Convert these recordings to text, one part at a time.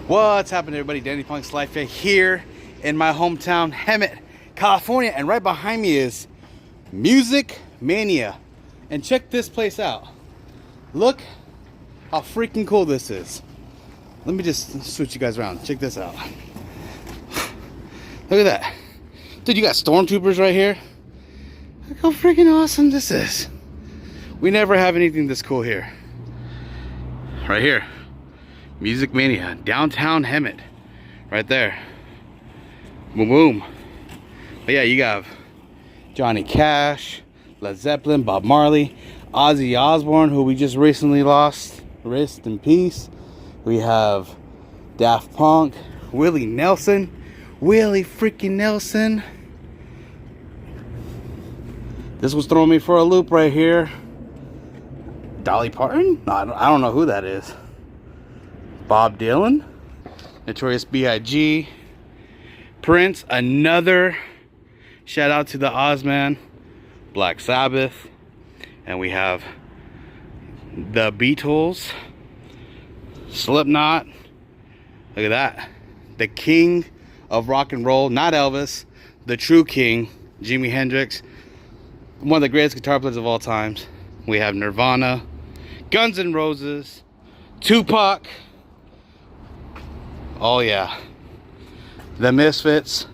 What's happening, everybody? Danny Punk's Life here in my hometown, Hemet, California, and right behind me is Music Mania. And check this place out. Look how freaking cool this is. Let me just switch you guys around. Check this out. Look at that. Dude, you got stormtroopers right here. Look how freaking awesome this is. We never have anything this cool here. Right here. Music Mania, downtown Hemet. Right there. Boom, boom. But yeah, you have Johnny Cash, Led Zeppelin, Bob Marley, Ozzy Osbourne, who we just recently lost. Rest in peace. We have Daft Punk, Willie Nelson. Willie freaking Nelson. This was throwing me for a loop right here. Dolly Parton? No, I don't know who that is. Bob Dylan, Notorious B.I.G., Prince, another shout out to the Ozman, Black Sabbath, and we have the Beatles, Slipknot. Look at that. The king of rock and roll, not Elvis, the true king, Jimi Hendrix, one of the greatest guitar players of all times. We have Nirvana, Guns N' Roses, Tupac. Oh yeah, the Misfits,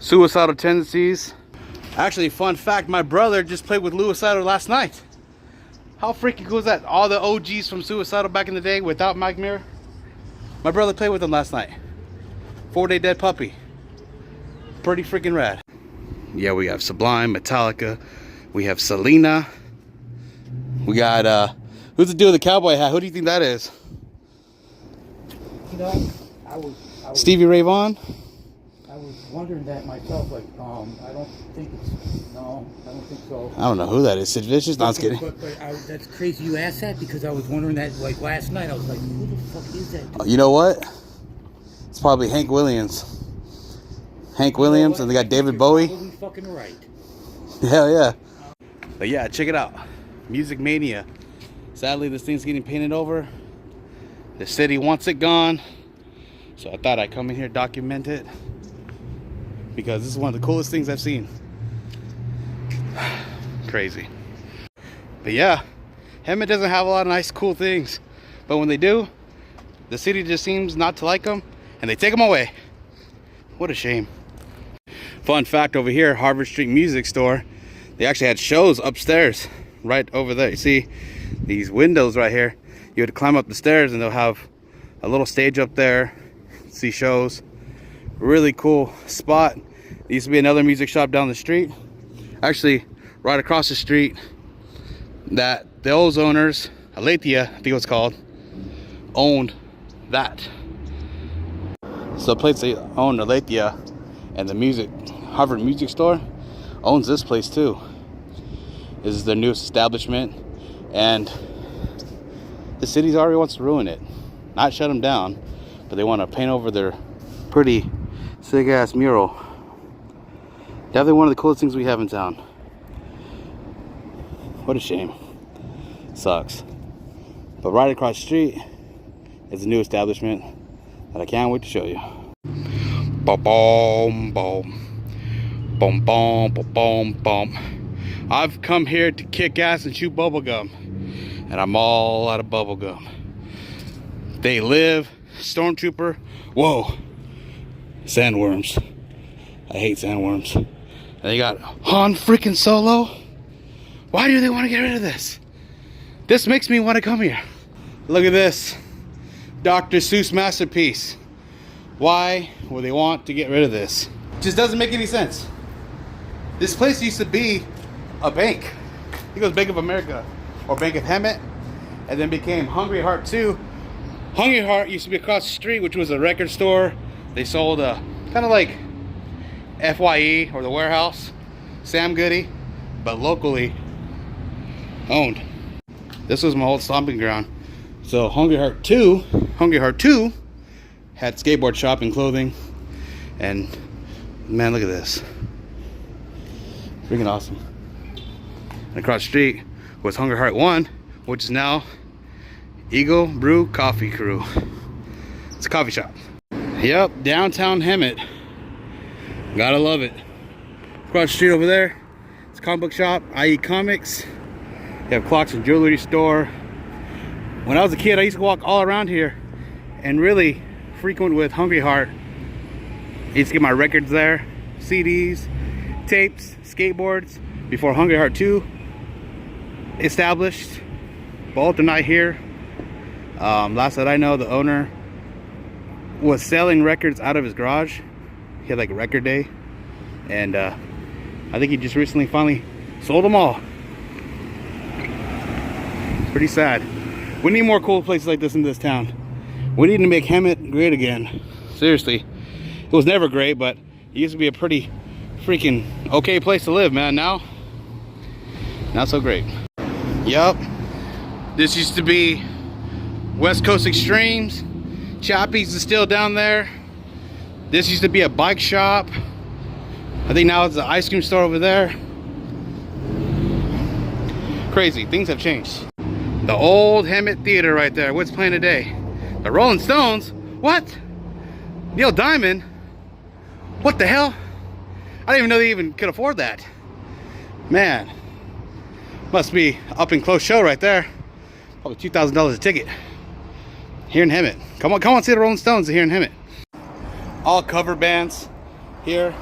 Suicidal Tendencies. Actually, fun fact, my brother just played with Suicidal last night. How freaking cool is that? All the OGs from Suicidal back in the day without Mike Mirror. My brother played with them last night. 4-Day Dead Puppy. Pretty freaking rad. Yeah, we have Sublime, Metallica. We have Selena. We got, who's the dude with the cowboy hat? Who do you think that is? You know, I was Stevie Ray Vaughan? I was wondering that myself. Like, I don't think so. I don't know who that is. Sid Vicious? No, I was kidding. But that's crazy you asked that, because I was wondering that like last night. I was like, who the fuck is that dude? You know what? It's probably Hank Williams. Hank Williams, and they got David Bowie. You're probably fucking right. Hell yeah. But yeah, check it out. Music Mania. Sadly, this thing's getting painted over. The city wants it gone. So I thought I'd come in here, document it, because this is one of the coolest things I've seen. Crazy. But yeah, Hemet doesn't have a lot of nice, cool things. But when they do, the city just seems not to like them, and they take them away. What a shame. Fun fact over here, Harvard Street Music Store, they actually had shows upstairs, right over there. You see these windows right here? You had to climb up the stairs, and they'll have a little stage up there, see shows. Really cool spot. There used to be another music shop down the street, actually right across the street, that those owners, Aletheia, I think it was called, owned that. So the place they own, Aletheia, and the Harvard Music Store owns this place too. This is their newest establishment, and the city's already wants to ruin it. Not shut them down, but they want to paint over their pretty sick ass mural. Definitely one of the coolest things we have in town. What a shame. Sucks. But right across the street is a new establishment that I can't wait to show you. Boom, boom, boom, boom, boom, boom, boom. I've come here to kick ass and chew bubblegum, and I'm all out of bubblegum. They live, Stormtrooper. Whoa, sandworms. I hate sandworms. And they got Han freaking Solo. Why do they want to get rid of this? This makes me want to come here. Look at this, Dr. Seuss masterpiece. Why would they want to get rid of this? Just doesn't make any sense. This place used to be a bank. I think it was Bank of America or Bank of Hemet, and then became Hungry Heart 2. Hungry Heart used to be across the street, which was a record store. They sold a kind of like FYE or the Warehouse, Sam Goody, but locally owned. This was my old stomping ground. So Hungry Heart 2 had skateboard shop and clothing, and man, look at this. Freaking awesome. And across the street was Hungry Heart 1, which is now Eagle Brew Coffee Crew. It's It's a coffee shop. Yep, downtown Hemet. Gotta love it. Across the street over there, it's a comic book shop, IE Comics. You have clocks and jewelry store. When I was a kid, I used to walk all around here and really frequent with Hungry Heart. I used to get my records there, CDs, tapes, skateboards, before Hungry Heart 2 established. Both are not here. Last that I know, the owner was selling records out of his garage. He had like a record day, and I think he just recently finally sold them all. Pretty sad. We need more cool places like this in this town. We need to make Hemet great again. Seriously, it was never great, but it used to be a pretty freaking okay place to live, man. Now, not so great. Yup, this used to be West Coast Extremes. Choppy's is still down there. This used to be a bike shop. I think now it's an ice cream store over there. Crazy, things have changed. The old Hemet Theater right there. What's playing today? The Rolling Stones? What? Neil Diamond? What the hell? I didn't even know they even could afford that. Man, must be up and close show right there. Probably $2,000 a ticket. Here in Hemet. Come on, see the Rolling Stones here in Hemet. All cover bands here.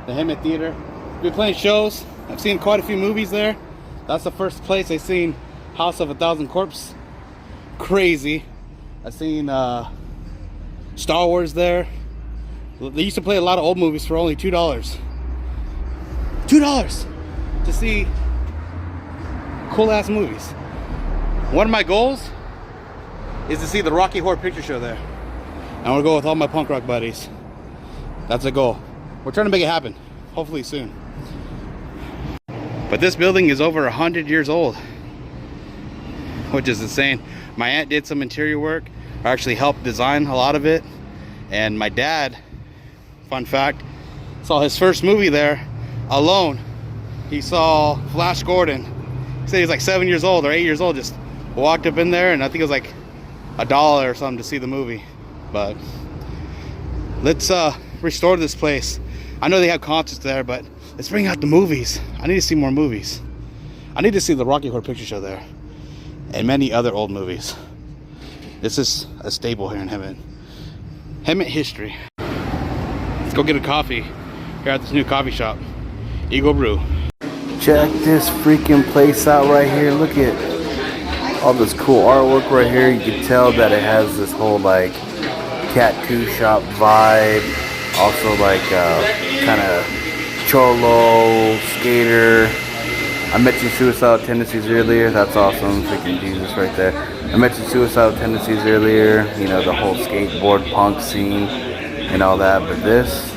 The Hemet Theater. Been playing shows. I've seen quite a few movies there. That's the first place I've seen House of a Thousand Corpses. Crazy. I've seen Star Wars there. They used to play a lot of old movies for only $2. $2 to see cool ass movies. One of my goals is to see the Rocky Horror Picture Show there. I want to go with all my punk rock buddies. That's a goal. We're trying to make it happen. Hopefully soon. But this building is over 100 years old, which is insane. My aunt did some interior work. I actually helped design a lot of it. And my dad, fun fact, saw his first movie there alone. He saw Flash Gordon. He said he was like 7 years old or 8 years old, just walked up in there, and I think it was like $1 or something to see the movie. But let's restore this place. I know they have concerts there, but let's bring out the movies. I need to see more movies. I need to see the Rocky Horror Picture Show there and many other old movies. This is a staple here in Hemet. Hemet history. Let's go get a coffee here at this new coffee shop, Eagle Brew. Check this freaking place out right here. Look at all this cool artwork right here. You can tell that it has this whole like tattoo shop vibe. Also like kind of cholo, skater. I mentioned suicidal tendencies earlier. That's awesome. Freaking Jesus right there. I mentioned suicidal tendencies earlier. You know, the whole skateboard punk scene and all that. But this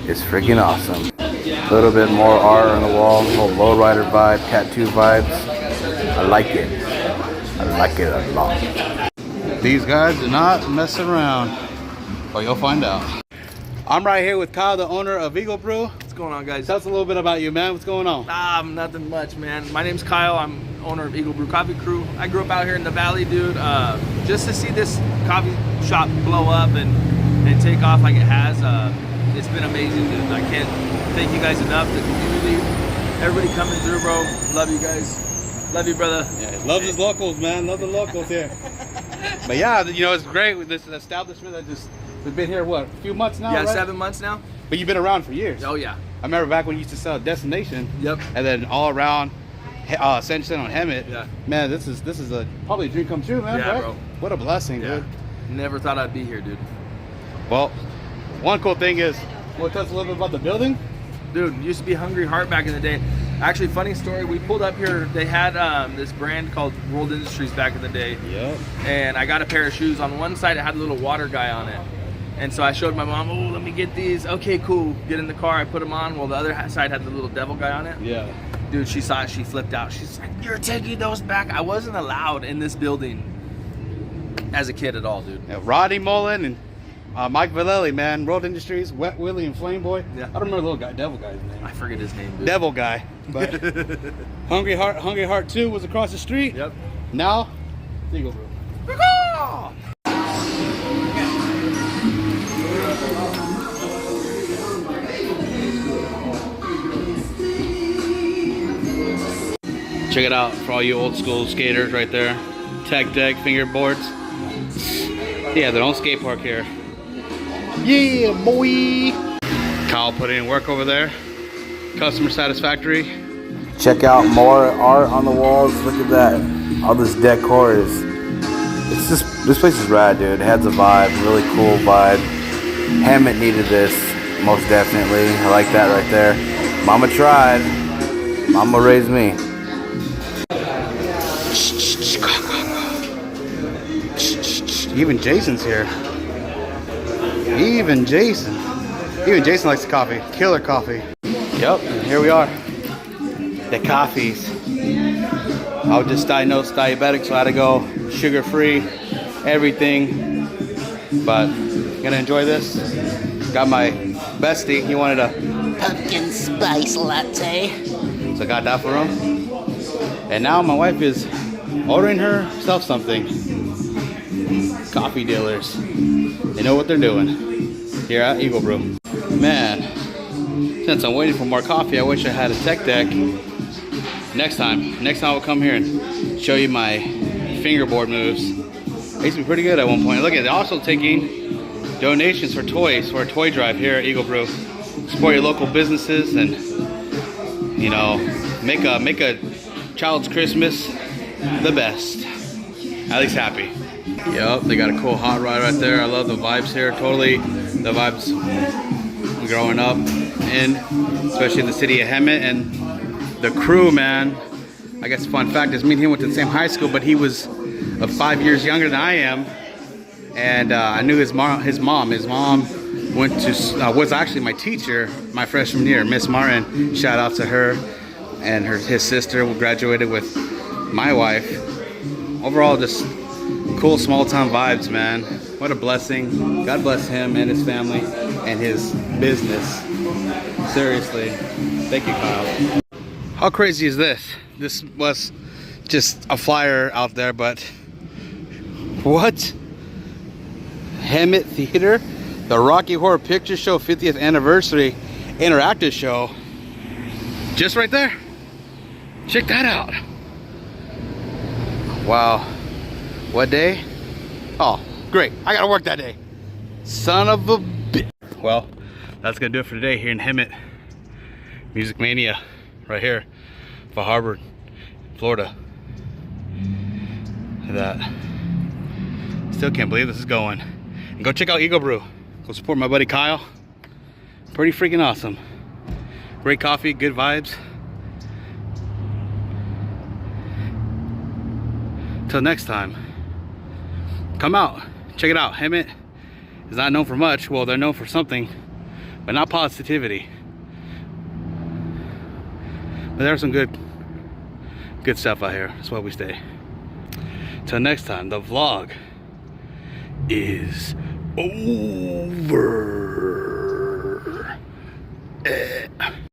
is freaking awesome. A little bit more art on the wall. Whole lowrider vibe, tattoo vibes. I like it. I like it a lot. These guys do not mess around. Well, you'll find out. I'm right here with Kyle, the owner of Eagle Brew. What's going on, guys? Tell us a little bit about you, man. What's going on? Nothing much, man. My name's Kyle. I'm owner of Eagle Brew Coffee Crew. I grew up out here in the valley, dude. Just to see this coffee shop blow up and take off like it has, it's been amazing, dude. I can't thank you guys enough. The community, everybody coming through, bro. Love you guys. Love you, brother. Yeah, love his locals, man. Love the locals here. But yeah, you know, it's great with this establishment that just, we've been here, what, a few months now, Yeah, right? 7 months now. But you've been around for years. Oh, yeah. I remember back when you used to sell Destination. Yep. And then all around Ascension on Hemet. Yeah. Man, this is probably a dream come true, man. Yeah, right? bro. What a blessing, Yeah. dude. Never thought I'd be here, dude. Well, one cool thing is, want to tell us a little bit about the building? Dude, it used to be Hungry Heart back in the day. Actually, funny story, we pulled up here, they had this brand called World Industries back in the day. Yep. And I got a pair of shoes. On one side, it had a little water guy on it. And so I showed my mom, oh, let me get these. Okay, cool. Get in the car, I put them on. Well, the other side had the little devil guy on it. Yeah. Dude, she saw it, she flipped out. She's like, you're taking those back. I wasn't allowed in this building as a kid at all, dude. Yeah, Roddy Mullen and Mike Vallely, man. World Industries, Wet Willie and Flame Boy. Yeah. I don't remember the little guy, devil guy's name. I forget his name, dude. Devil guy. But Hungry Heart 2 was across the street. Yep. Now, Eagle Brew. Check it out for all you old school skaters right there. Tech deck, fingerboards. Yeah, their own skate park here. Yeah, boy! Kyle put in work over there. Customer satisfactory. Check out more art on the walls. Look at that. All this decor is... It's just... This place is rad, dude. It has a vibe. Really cool vibe. Hemet needed this. Most definitely. I like that right there. Mama tried. Mama raised me. Even Jason's here. Even Jason likes the coffee. Killer coffee. Yep, here we are. The coffees. I was just diagnosed diabetic, so I had to go sugar-free, everything. But gonna enjoy this. Got my bestie. He wanted a pumpkin spice latte, so I got that for him. And now my wife is ordering herself something. Coffee dealers, they know what they're doing here at Eagle Brew. Man, since I'm waiting for more coffee, I wish I had a tech deck. Next time I'll come here and show you my fingerboard moves. I used to be pretty good at one point. Look at it, also taking donations for toys for a toy drive here at Eagle Brew. Support your local businesses and, you know, make a child's Christmas the best. At least happy. Yep, they got a cool hot rod right there. I love the vibes here. Totally the vibes growing up in, especially in the city of Hemet. And the crew, man, I guess a fun fact is me and him went to the same high school, but he was 5 years younger than I am. And I knew his mom. His mom went to was actually my teacher my freshman year, Miss Martin. Shout out to her and his sister who graduated with my wife. Overall, just cool small town vibes, man. What a blessing. God bless him and his family and his business. Seriously. Thank you, Kyle. How crazy is this? This was just a flyer out there, but what? Hemet Theater, the Rocky Horror Picture Show 50th anniversary interactive show. Just right there. Check that out. Wow. What day? Oh, great. I gotta work that day. Son of a bitch. Well, that's gonna do it for today here in Hemet. Music Mania, right here, for Harbor, Florida. Look at that. Still can't believe this is going. And go check out Eagle Brew. Go support my buddy Kyle. Pretty freaking awesome. Great coffee, good vibes. Till next time, come out, check it out. Hemet is not known for much. Well, they're known for something, but not positivity. But there's some good stuff out here. That's why we stay. Till next time, the vlog is over.